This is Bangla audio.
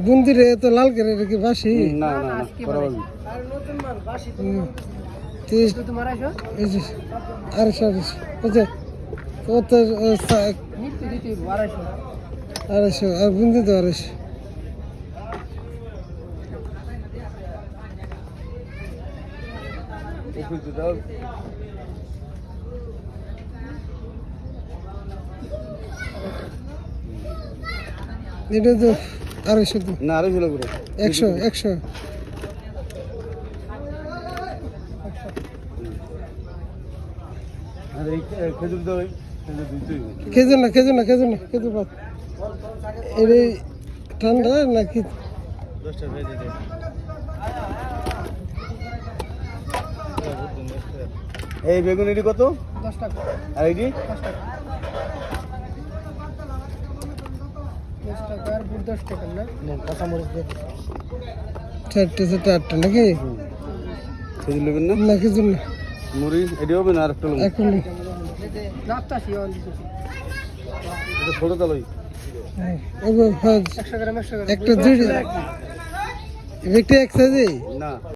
বুন্দিরে তো লাল করে রেখে বাসি না না না পরবর্তী আড়াইশো বুঝছে তো তো আড়াইশো আর বুন্দি তো আড়াইশো এটা তো আড়াইশো তো না আড়াইশো করে একশো একশো আর এই খেজুর দাও খেজুর না খেজুর না খেজুর না খেজুর পাত এটা ঠান্ডা নাকি 10টা ভেজে দে এই বেগুন এটি কত 10 টাকা আর এটি 10 টাকা 10 টাকা আর 10 টাকা না কাঁচামরিচ দে চারটে চারটে আটটা নাকি খেজুর নেবেন না না খেজুর না মুড়ি এটি হবে না আরেকটা লোক এখন এটা ছোট তালই একটা দুই একটা এক সাইজে না